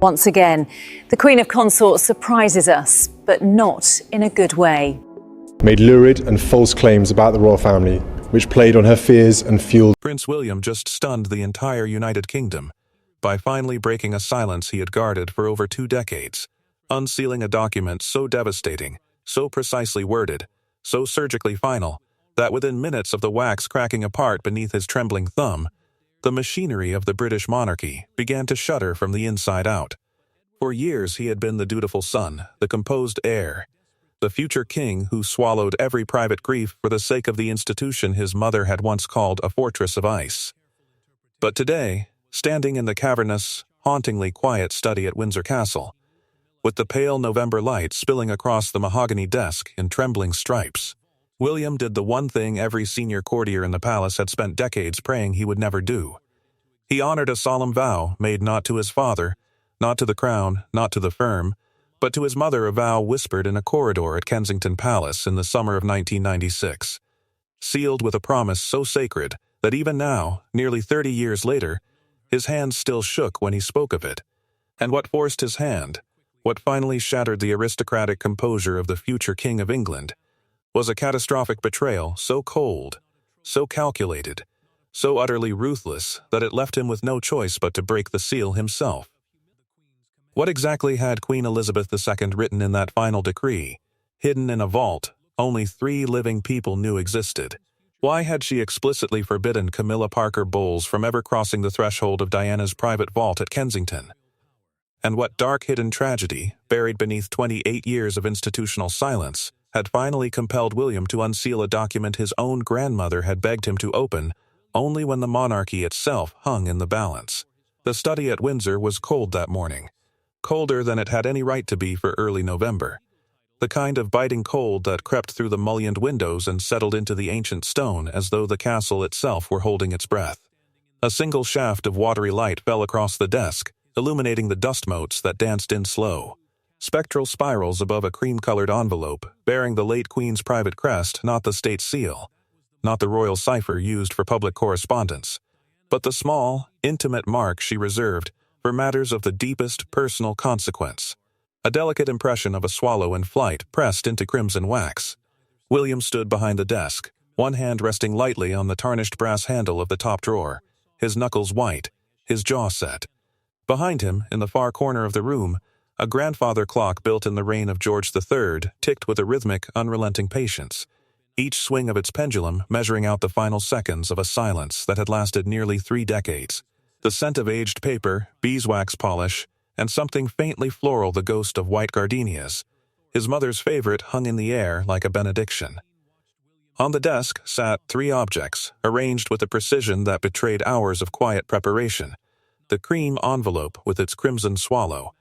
Once again, the Queen of Consorts surprises us, but not in a good way. Made lurid and false claims about the royal family, which played on her fears and fueled. Prince William just stunned the entire United Kingdom by finally breaking a silence he had guarded for over 2 decades, unsealing a document so devastating, so precisely worded, so surgically final, that within minutes of the wax cracking apart beneath his trembling thumb, the machinery of the British monarchy began to shudder from the inside out. For years he had been the dutiful son, the composed heir, the future king who swallowed every private grief for the sake of the institution his mother had once called a fortress of ice. But today, standing in the cavernous, hauntingly quiet study at Windsor Castle, with the pale November light spilling across the mahogany desk in trembling stripes, William did the one thing every senior courtier in the palace had spent decades praying he would never do. He honored a solemn vow made not to his father, not to the crown, not to the firm, but to his mother, a vow whispered in a corridor at Kensington Palace in the summer of 1996, sealed with a promise so sacred that even now, nearly 30 years later, his hand still shook when he spoke of it. And what forced his hand, what finally shattered the aristocratic composure of the future King of England, was a catastrophic betrayal so cold, so calculated, so utterly ruthless that it left him with no choice but to break the seal himself. What exactly had Queen Elizabeth II written in that final decree, hidden in a vault only 3 living people knew existed? Why had she explicitly forbidden Camilla Parker Bowles from ever crossing the threshold of Diana's private vault at Kensington? And what dark hidden tragedy, buried beneath 28 years of institutional silence, had finally compelled William to unseal a document his own grandmother had begged him to open only when the monarchy itself hung in the balance? The study at Windsor was cold that morning, colder than it had any right to be for early November, the kind of biting cold that crept through the mullioned windows and settled into the ancient stone as though the castle itself were holding its breath. A single shaft of watery light fell across the desk, illuminating the dust motes that danced in slow, spectral spirals above a cream-colored envelope bearing the late Queen's private crest, not the state seal, not the royal cipher used for public correspondence, but the small, intimate mark she reserved for matters of the deepest personal consequence, a delicate impression of a swallow in flight pressed into crimson wax. William stood behind the desk, one hand resting lightly on the tarnished brass handle of the top drawer, his knuckles white, his jaw set. Behind him, in the far corner of the room, a grandfather clock built in the reign of George III ticked with a rhythmic, unrelenting patience, each swing of its pendulum measuring out the final seconds of a silence that had lasted nearly 3 decades. The scent of aged paper, beeswax polish, and something faintly floral, the ghost of white gardenias, his mother's favorite, hung in the air like a benediction. On the desk sat 3 objects, arranged with a precision that betrayed hours of quiet preparation: the cream envelope with its crimson swallow,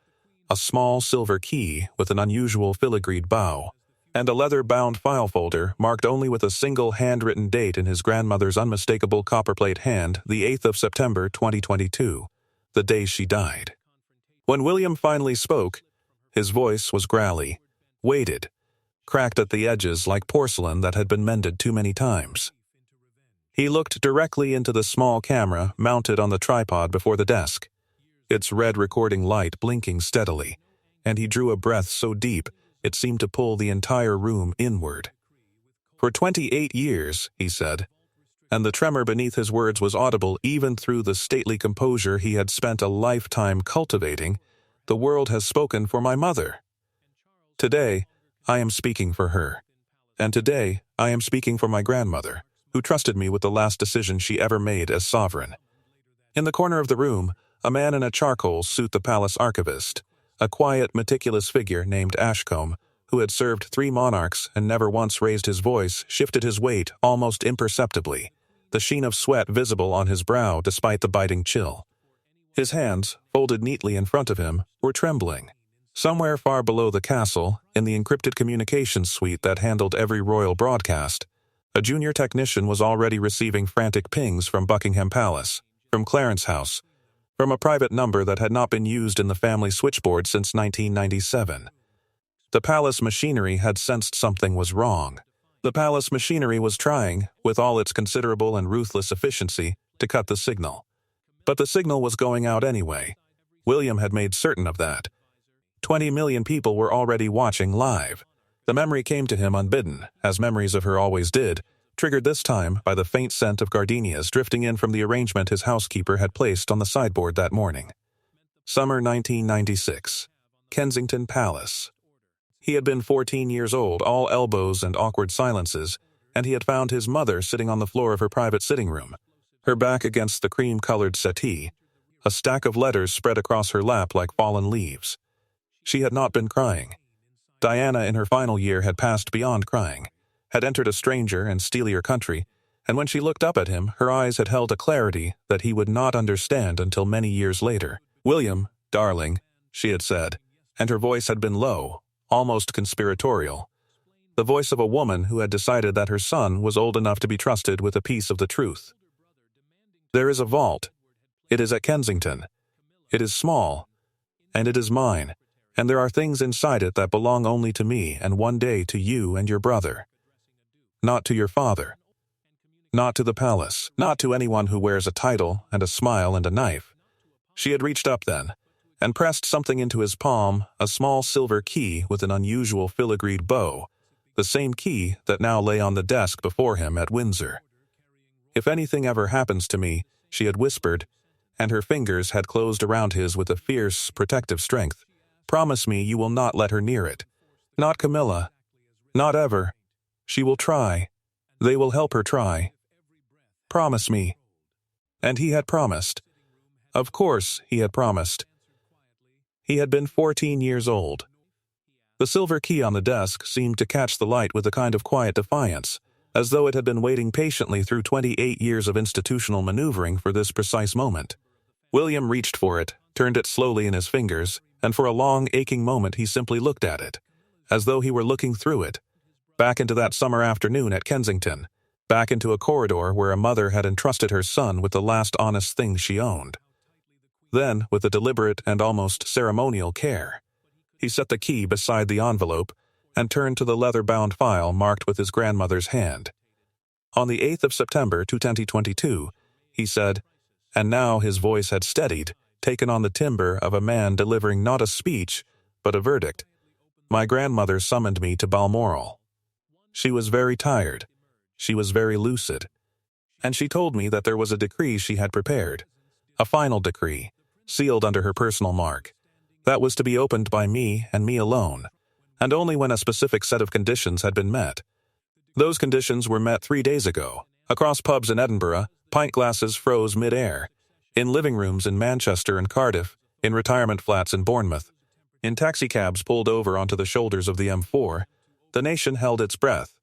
a small silver key with an unusual filigreed bow, and a leather-bound file folder marked only with a single handwritten date in his grandmother's unmistakable copperplate hand, the 8th of September 2022, the day she died. When William finally spoke, his voice was growly, weighted, cracked at the edges like porcelain that had been mended too many times. He looked directly into the small camera mounted on the tripod before the desk, its red recording light blinking steadily, and he drew a breath so deep it seemed to pull the entire room inward. "For 28 years, he said, and the tremor beneath his words was audible even through the stately composure he had spent a lifetime cultivating, the world has spoken for my mother. Today, I am speaking for her. And today, I am speaking for my grandmother, who trusted me with the last decision she ever made as sovereign." In the corner of the room, a man in a charcoal suit, the palace archivist, a quiet, meticulous figure named Ashcombe, who had served 3 monarchs and never once raised his voice, shifted his weight almost imperceptibly, the sheen of sweat visible on his brow despite the biting chill. His hands, folded neatly in front of him, were trembling. Somewhere far below the castle, in the encrypted communications suite that handled every royal broadcast, a junior technician was already receiving frantic pings from Buckingham Palace, from Clarence House, from a private number that had not been used in the family switchboard since 1997. The palace machinery had sensed something was wrong. The palace machinery was trying, with all its considerable and ruthless efficiency, to cut the signal. But the signal was going out anyway. William had made certain of that. 20 million people were already watching live. The memory came to him unbidden, as memories of her always did, triggered this time by the faint scent of gardenias drifting in from the arrangement his housekeeper had placed on the sideboard that morning. Summer 1996. Kensington Palace. He had been 14 years old, all elbows and awkward silences, and he had found his mother sitting on the floor of her private sitting room, her back against the cream-colored settee, a stack of letters spread across her lap like fallen leaves. She had not been crying. Diana in her final year had passed beyond crying, had entered a stranger and steelier country, and when she looked up at him, her eyes had held a clarity that he would not understand until many years later. "William, darling," she had said, and her voice had been low, almost conspiratorial. The voice of a woman who had decided that her son was old enough to be trusted with a piece of the truth. "There is a vault. It is at Kensington. It is small, and it is mine, and there are things inside it that belong only to me and one day to you and your brother. Not to your father. Not to the palace. Not to anyone who wears a title and a smile and a knife." She had reached up then, and pressed something into his palm, a small silver key with an unusual filigreed bow, the same key that now lay on the desk before him at Windsor. "If anything ever happens to me," she had whispered, and her fingers had closed around his with a fierce, protective strength, "promise me you will not let her near it. Not Camilla. Not ever. She will try. They will help her try. Promise me." And he had promised. Of course he had promised. He had been 14 years old. The silver key on the desk seemed to catch the light with a kind of quiet defiance, as though it had been waiting patiently through 28 years of institutional maneuvering for this precise moment. William reached for it, turned it slowly in his fingers, and for a long, aching moment he simply looked at it, as though he were looking through it, back into that summer afternoon at Kensington, back into a corridor where a mother had entrusted her son with the last honest thing she owned. Then, with a deliberate and almost ceremonial care, he set the key beside the envelope and turned to the leather-bound file marked with his grandmother's hand. On the 8th of September 2022, he said, and now his voice had steadied, taken on the timbre of a man delivering not a speech, but a verdict. "My grandmother summoned me to Balmoral. She was very tired. She was very lucid. And she told me that there was a decree she had prepared, a final decree, sealed under her personal mark, that was to be opened by me and me alone, and only when a specific set of conditions had been met. Those conditions were met 3 days ago. Across pubs in Edinburgh, pint glasses froze mid-air. In living rooms in Manchester and Cardiff, in retirement flats in Bournemouth, in taxicabs pulled over onto the shoulders of the M4, the nation held its breath.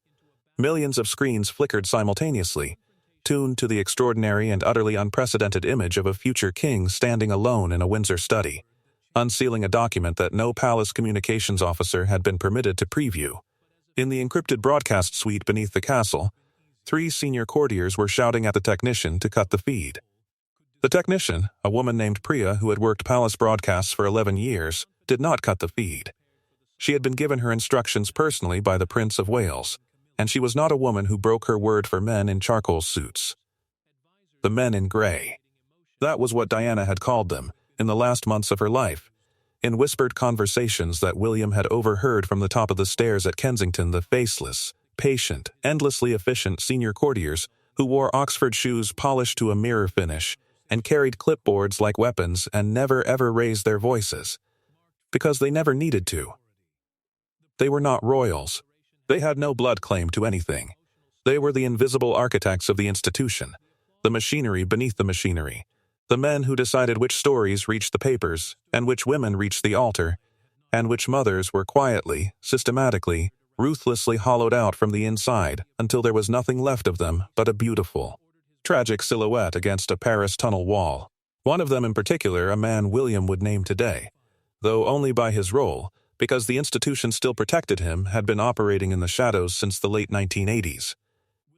Millions of screens flickered simultaneously, tuned to the extraordinary and utterly unprecedented image of a future king standing alone in a Windsor study, unsealing a document that no palace communications officer had been permitted to preview. In the encrypted broadcast suite beneath the castle, 3 senior courtiers were shouting at the technician to cut the feed. The technician, a woman named Priya who had worked palace broadcasts for 11 years, did not cut the feed. She had been given her instructions personally by the Prince of Wales, and she was not a woman who broke her word for men in charcoal suits. The men in grey. That was what Diana had called them, in the last months of her life. In whispered conversations that William had overheard from the top of the stairs at Kensington, the faceless, patient, endlessly efficient senior courtiers who wore Oxford shoes polished to a mirror finish and carried clipboards like weapons and never ever raised their voices, because they never needed to. They were not royals. They had no blood claim to anything. They were the invisible architects of the institution, the machinery beneath the machinery, the men who decided which stories reached the papers and which women reached the altar, and which mothers were quietly, systematically, ruthlessly hollowed out from the inside until there was nothing left of them but a beautiful, tragic silhouette against a Paris tunnel wall. One of them in particular, a man William would name today, though only by his role, because the institution still protected him, had been operating in the shadows since the late 1980s.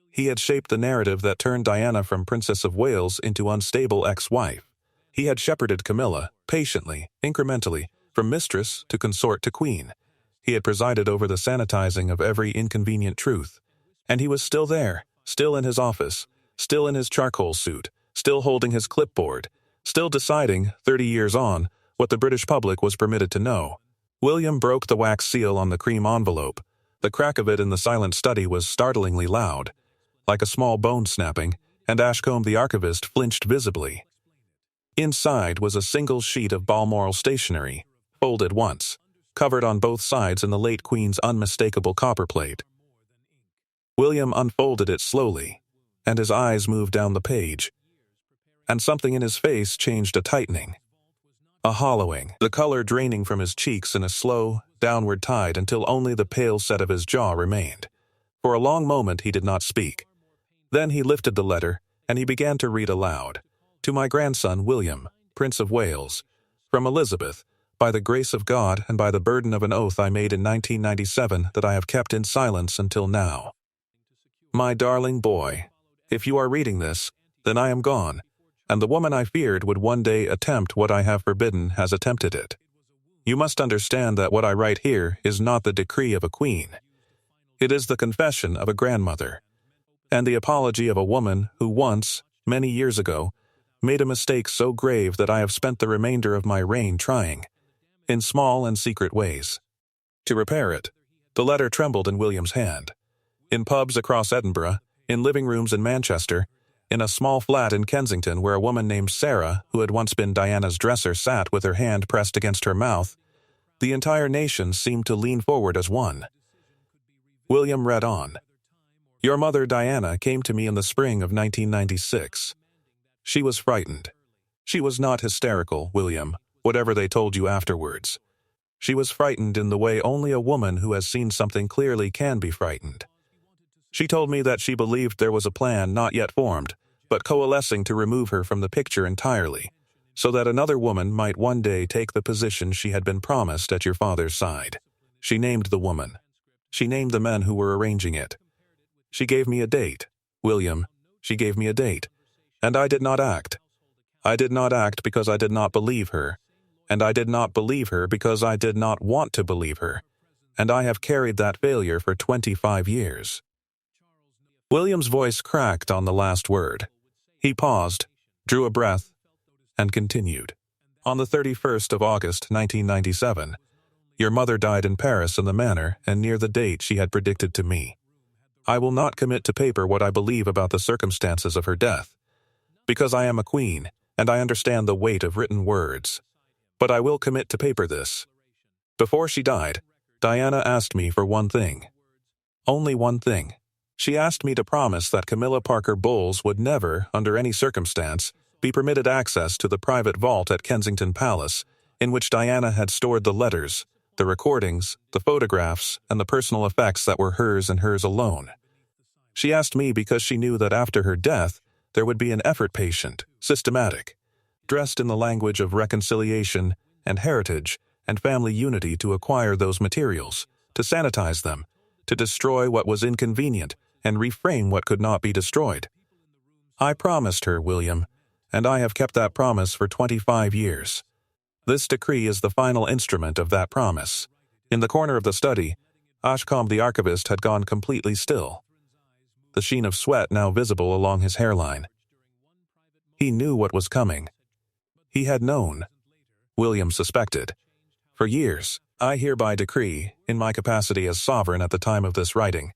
He had shaped the narrative that turned Diana from Princess of Wales into unstable ex-wife. He had shepherded Camilla, patiently, incrementally, from mistress to consort to queen. He had presided over the sanitizing of every inconvenient truth. And he was still there, still in his office, still in his charcoal suit, still holding his clipboard, still deciding, 30 years on, what the British public was permitted to know. William broke the wax seal on the cream envelope. The crack of it in the silent study was startlingly loud, like a small bone snapping, and Ashcombe the archivist flinched visibly. Inside was a single sheet of Balmoral stationery, folded once, covered on both sides in the late Queen's unmistakable copperplate. William unfolded it slowly, and his eyes moved down the page, and something in his face changed a tightening, a hollowing, the color draining from his cheeks in a slow, downward tide until only the pale set of his jaw remained. For a long moment he did not speak. Then he lifted the letter, and he began to read aloud. To my grandson William, Prince of Wales, from Elizabeth, by the grace of God and by the burden of an oath I made in 1997 that I have kept in silence until now. My darling boy, if you are reading this, then I am gone, and the woman I feared would one day attempt what I have forbidden has attempted it. You must understand that what I write here is not the decree of a queen. It is the confession of a grandmother, and the apology of a woman who once, many years ago, made a mistake so grave that I have spent the remainder of my reign trying, in small and secret ways, to repair it. The letter trembled in William's hand. In pubs across Edinburgh, in living rooms in Manchester, in a small flat in Kensington where a woman named Sarah, who had once been Diana's dresser, sat with her hand pressed against her mouth, the entire nation seemed to lean forward as one. William read on. Your mother Diana came to me in the spring of 1996. She was frightened. She was not hysterical, William, whatever they told you afterwards. She was frightened in the way only a woman who has seen something clearly can be frightened. She told me that she believed there was a plan not yet formed, but coalescing to remove her from the picture entirely, so that another woman might one day take the position she had been promised at your father's side. She named the woman. She named the men who were arranging it. She gave me a date, William. She gave me a date. And I did not act. I did not act because I did not believe her. And I did not believe her because I did not want to believe her. And I have carried that failure for 25 years. William's voice cracked on the last word. He paused, drew a breath, and continued. On the 31st of August, 1997, your mother died in Paris in the manner and near the date she had predicted to me. I will not commit to paper what I believe about the circumstances of her death, because I am a queen, and I understand the weight of written words. But I will commit to paper this. Before she died, Diana asked me for one thing. Only one thing. She asked me to promise that Camilla Parker Bowles would never, under any circumstance, be permitted access to the private vault at Kensington Palace, in which Diana had stored the letters, the recordings, the photographs, and the personal effects that were hers and hers alone. She asked me because she knew that after her death, there would be an effort patient, systematic, dressed in the language of reconciliation and heritage and family unity to acquire those materials, to sanitize them, to destroy what was inconvenient and reframe what could not be destroyed. I promised her, William, and I have kept that promise for 25 years. This decree is the final instrument of that promise. In the corner of the study, Ashcombe the archivist had gone completely still, the sheen of sweat now visible along his hairline. He knew what was coming. He had known. William suspected. For years, I hereby decree, in my capacity as sovereign at the time of this writing,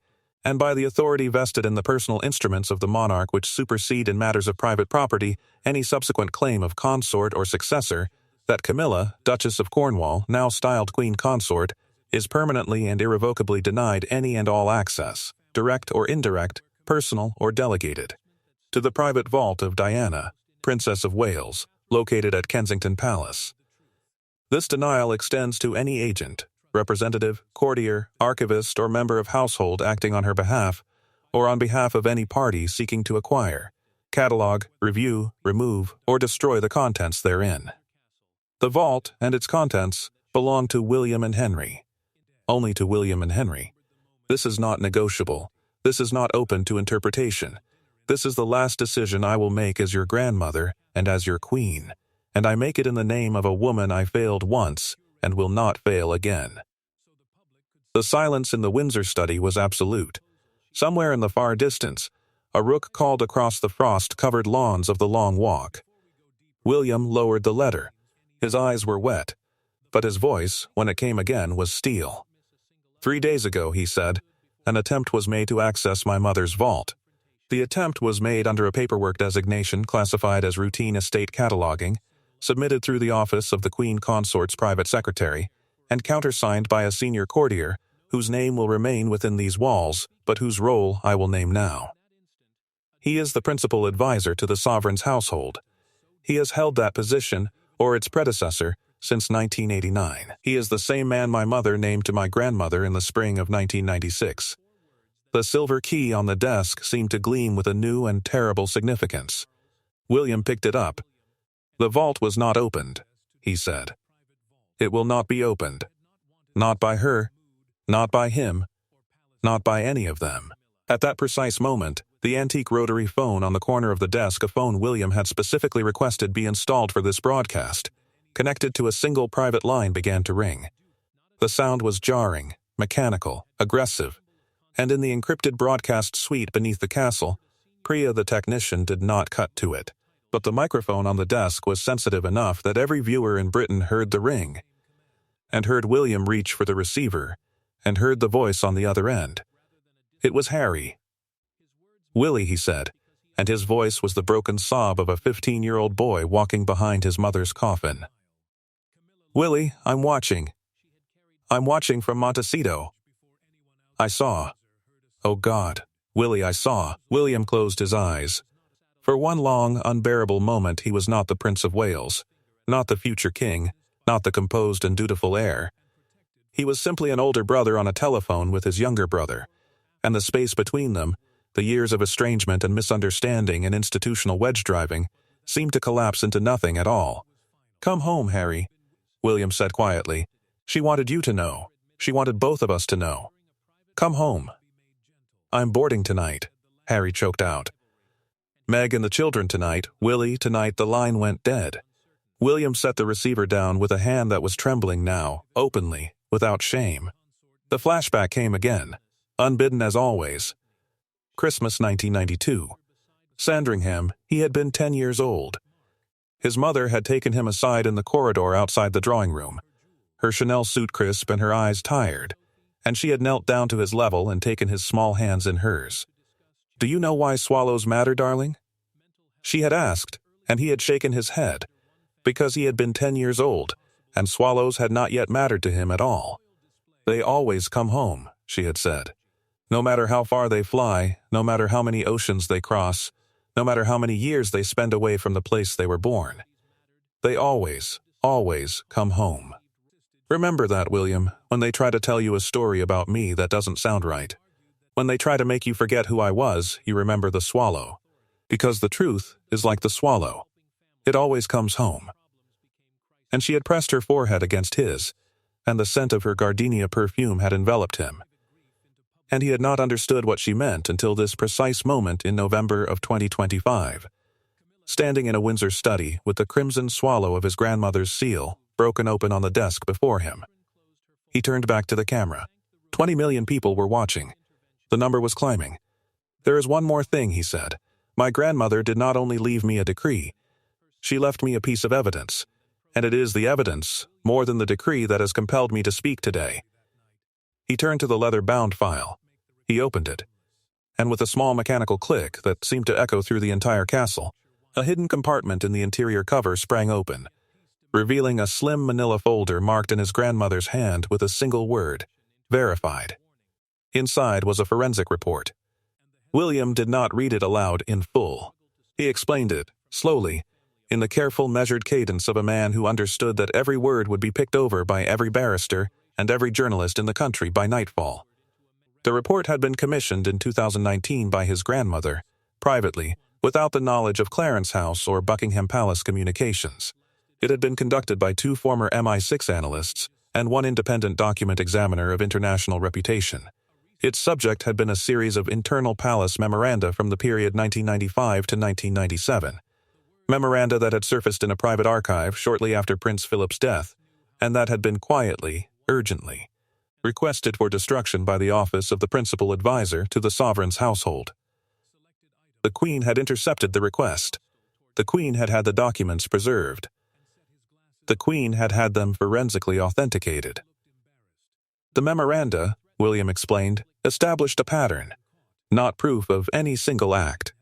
and by the authority vested in the personal instruments of the monarch which supersede in matters of private property any subsequent claim of consort or successor, that Camilla, Duchess of Cornwall, now styled Queen Consort, is permanently and irrevocably denied any and all access, direct or indirect, personal or delegated, to the private vault of Diana, Princess of Wales, located at Kensington Palace. This denial extends to any agent, representative, courtier, archivist, or member of household acting on her behalf, or on behalf of any party seeking to acquire, catalog, review, remove, or destroy the contents therein. The vault and its contents belong to William and Henry. Only to William and Henry. This is not negotiable. This is not open to interpretation. This is the last decision I will make as your grandmother and as your queen, and I make it in the name of a woman I failed once and will not fail again. The silence in the Windsor study was absolute. Somewhere in the far distance, a rook called across the frost-covered lawns of the Long Walk. William lowered the letter, His eyes were wet, but his voice, when it came again, was steel. 3 days ago, he said, an attempt was made to access my mother's vault. The attempt was made under a paperwork designation classified as routine estate cataloging, submitted through the office of the Queen Consort's private secretary, and countersigned by a senior courtier whose name will remain within these walls, but whose role I will name now. He is the principal advisor to the sovereign's household. He has held that position, or its predecessor, since 1989. He is the same man my mother named to my grandmother in the spring of 1996. The silver key on the desk seemed to gleam with a new and terrible significance. William picked it up. The vault was not opened, he said. It will not be opened. Not by her, not by him, not by any of them. At that precise moment, the antique rotary phone on the corner of the desk, a phone William had specifically requested be installed for this broadcast, connected to a single private line, began to ring. The sound was jarring, mechanical, aggressive, and in the encrypted broadcast suite beneath the castle, Priya the technician did not cut to it. But the microphone on the desk was sensitive enough that every viewer in Britain heard the ring, and heard William reach for the receiver, and heard the voice on the other end. It was Harry. "Willie," he said, and his voice was the broken sob of a 15-year-old boy walking behind his mother's coffin. "Willie, I'm watching. I'm watching from Montecito. I saw. Oh God, Willie, I saw." William closed his eyes. For one long, unbearable moment he was not the Prince of Wales, not the future king, not the composed and dutiful heir. He was simply an older brother on a telephone with his younger brother, and the space between them, the years of estrangement and misunderstanding and institutional wedge-driving, seemed to collapse into nothing at all. "Come home, Harry," William said quietly. "She wanted you to know. She wanted both of us to know. Come home." "I'm boarding tonight," Harry choked out. "Meg and the children tonight, Willie, tonight." The line went dead. William set the receiver down with a hand that was trembling now, openly, without shame. The flashback came again, unbidden as always. Christmas 1992. Sandringham, he had been 10 years old. His mother had taken him aside in the corridor outside the drawing room, her Chanel suit crisp and her eyes tired, and she had knelt down to his level and taken his small hands in hers. "Do you know why swallows matter, darling?" she had asked, and he had shaken his head, because he had been 10 years old, and swallows had not yet mattered to him at all. "They always come home," she had said. "No matter how far they fly, no matter how many oceans they cross, no matter how many years they spend away from the place they were born. They always, always come home. Remember that, William, when they try to tell you a story about me that doesn't sound right. When they try to make you forget who I was, you remember the swallow. Because the truth is like the swallow. It always comes home." And she had pressed her forehead against his, and the scent of her gardenia perfume had enveloped him. And he had not understood what she meant until this precise moment in November of 2025. Standing in a Windsor study with the crimson swallow of his grandmother's seal broken open on the desk before him. He turned back to the camera. 20 million people were watching. The number was climbing. "There is one more thing," he said. "My grandmother did not only leave me a decree. She left me a piece of evidence. And it is the evidence, more than the decree, that has compelled me to speak today." He turned to the leather-bound file. He opened it. And with a small mechanical click that seemed to echo through the entire castle, a hidden compartment in the interior cover sprang open, revealing a slim manila folder marked in his grandmother's hand with a single word: verified. Inside was a forensic report. William did not read it aloud in full. He explained it, slowly, in the careful, measured cadence of a man who understood that every word would be picked over by every barrister and every journalist in the country by nightfall. The report had been commissioned in 2019 by his grandmother, privately, without the knowledge of Clarence House or Buckingham Palace communications. It had been conducted by 2 former MI6 analysts and 1 independent document examiner of international reputation. Its subject had been a series of internal palace memoranda from the period 1995 to 1997. Memoranda that had surfaced in a private archive shortly after Prince Philip's death, and that had been quietly, urgently, requested for destruction by the office of the principal advisor to the sovereign's household. The Queen had intercepted the request. The Queen had had the documents preserved. The Queen had had them forensically authenticated. The memoranda, William explained, established a pattern, not proof of any single act.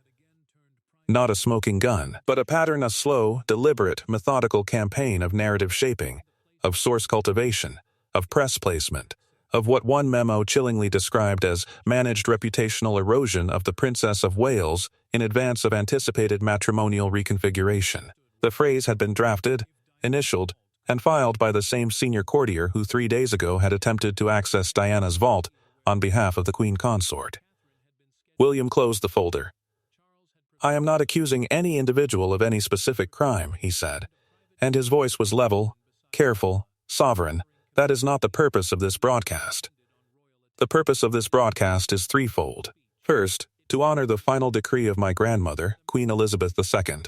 Not a smoking gun, but a pattern, a slow, deliberate, methodical campaign of narrative shaping, of source cultivation, of press placement, of what one memo chillingly described as managed reputational erosion of the Princess of Wales in advance of anticipated matrimonial reconfiguration. The phrase had been drafted, initialed, and filed by the same senior courtier who 3 days ago had attempted to access Diana's vault on behalf of the Queen Consort. William closed the folder. "I am not accusing any individual of any specific crime," he said, and his voice was level, careful, sovereign. "That is not the purpose of this broadcast. The purpose of this broadcast is threefold. First, to honor the final decree of my grandmother, Queen Elizabeth II,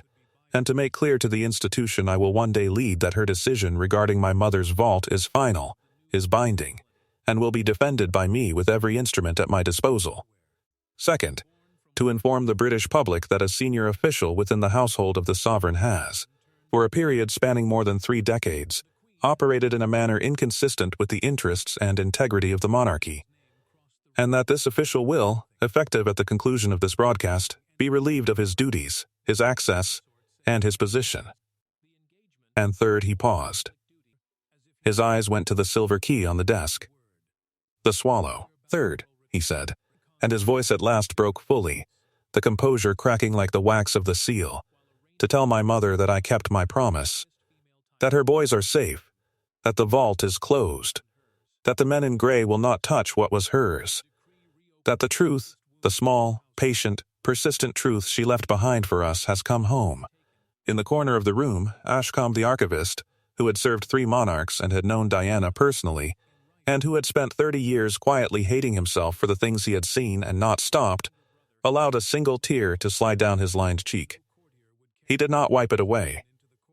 and to make clear to the institution I will one day lead that her decision regarding my mother's vault is final, is binding, and will be defended by me with every instrument at my disposal. Second, to inform the British public that a senior official within the household of the sovereign has, for a period spanning more than 3 decades, operated in a manner inconsistent with the interests and integrity of the monarchy, and that this official will, effective at the conclusion of this broadcast, be relieved of his duties, his access, and his position." And third, he paused. His eyes went to the silver key on the desk. "The swallow. Third," he said, and his voice at last broke fully, the composure cracking like the wax of the seal, "to tell my mother that I kept my promise, that her boys are safe, that the vault is closed, that the men in gray will not touch what was hers, that the truth, the small, patient, persistent truth she left behind for us has come home." In the corner of the room, Ashcombe the archivist, who had served 3 monarchs and had known Diana personally, and who had spent 30 years quietly hating himself for the things he had seen and not stopped, allowed a single tear to slide down his lined cheek. He did not wipe it away.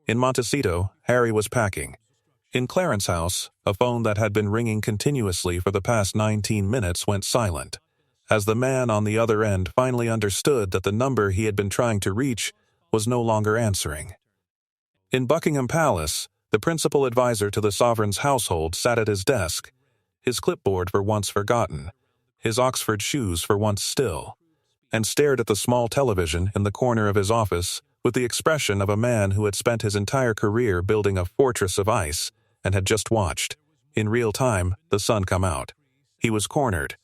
In Montecito, Harry was packing. In Clarence's house, a phone that had been ringing continuously for the past 19 minutes went silent, as the man on the other end finally understood that the number he had been trying to reach was no longer answering. In Buckingham Palace, the principal advisor to the sovereign's household sat at his desk, his clipboard for once forgotten, his Oxford shoes for once still, and stared at the small television in the corner of his office with the expression of a man who had spent his entire career building a fortress of ice and had just watched, in real time, the sun come out. He was cornered.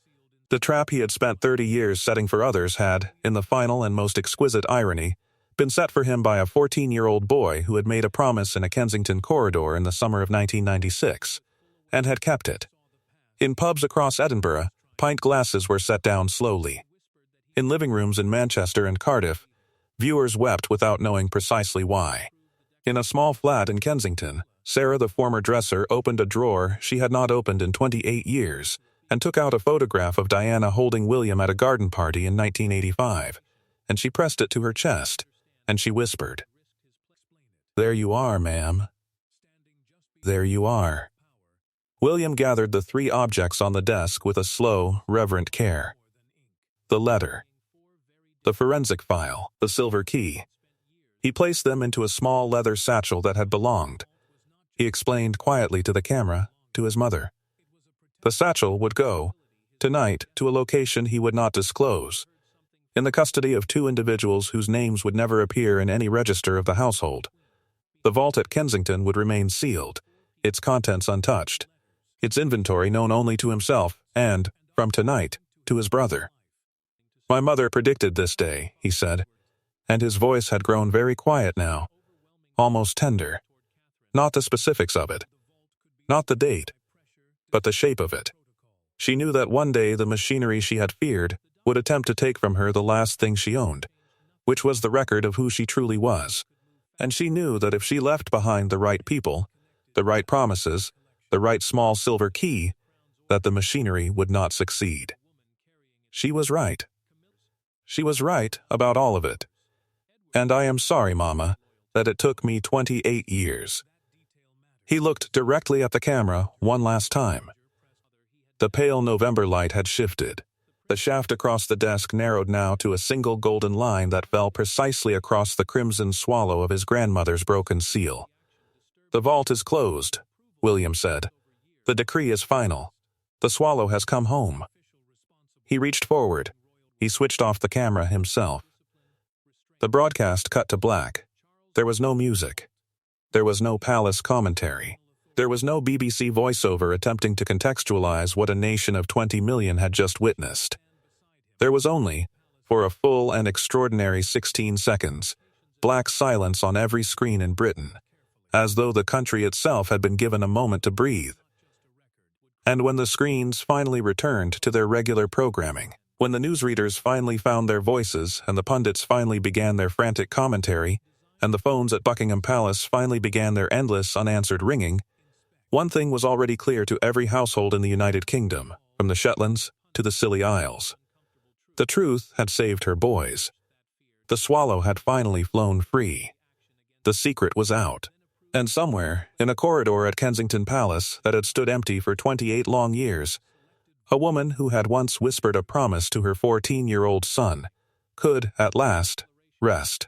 The trap he had spent 30 years setting for others had, in the final and most exquisite irony, been set for him by a 14-year-old boy who had made a promise in a Kensington corridor in the summer of 1996, and had kept it. In pubs across Edinburgh, pint glasses were set down slowly. In living rooms in Manchester and Cardiff, viewers wept without knowing precisely why. In a small flat in Kensington, Sarah, the former dresser, opened a drawer she had not opened in 28 years and took out a photograph of Diana holding William at a garden party in 1985, and she pressed it to her chest, and she whispered, "There you are, ma'am. There you are." William gathered the 3 objects on the desk with a slow, reverent care. The letter, the forensic file, the silver key. He placed them into a small leather satchel that had belonged. He explained quietly to the camera, to his mother. The satchel would go, tonight, to a location he would not disclose, in the custody of 2 individuals whose names would never appear in any register of the household. The vault at Kensington would remain sealed, its contents untouched, its inventory known only to himself and, from tonight, to his brother. "My mother predicted this day," he said, and his voice had grown very quiet now, almost tender. Not the specifics of it, not the date, but the shape of it. She knew that one day the machinery she had feared would attempt to take from her the last thing she owned, which was the record of who she truly was, and she knew that if she left behind the right people, the right promises, the right small silver key, that the machinery would not succeed. She was right. She was right about all of it. And I am sorry, Mama, that it took me 28 years. He looked directly at the camera one last time. The pale November light had shifted. The shaft across the desk narrowed now to a single golden line that fell precisely across the crimson swallow of his grandmother's broken seal. "The vault is closed," William said. "The decree is final. The swallow has come home." He reached forward. He switched off the camera himself. The broadcast cut to black. There was no music. There was no palace commentary. There was no BBC voiceover attempting to contextualize what a nation of 20 million had just witnessed. There was only, for a full and extraordinary 16 seconds, black silence on every screen in Britain, as though the country itself had been given a moment to breathe. And when the screens finally returned to their regular programming, when the newsreaders finally found their voices and the pundits finally began their frantic commentary, and the phones at Buckingham Palace finally began their endless unanswered ringing, one thing was already clear to every household in the United Kingdom, from the Shetlands to the Scilly Isles. The truth had saved her boys. The swallow had finally flown free. The secret was out. And somewhere, in a corridor at Kensington Palace that had stood empty for 28 long years, a woman who had once whispered a promise to her 14-year-old son could, at last, rest.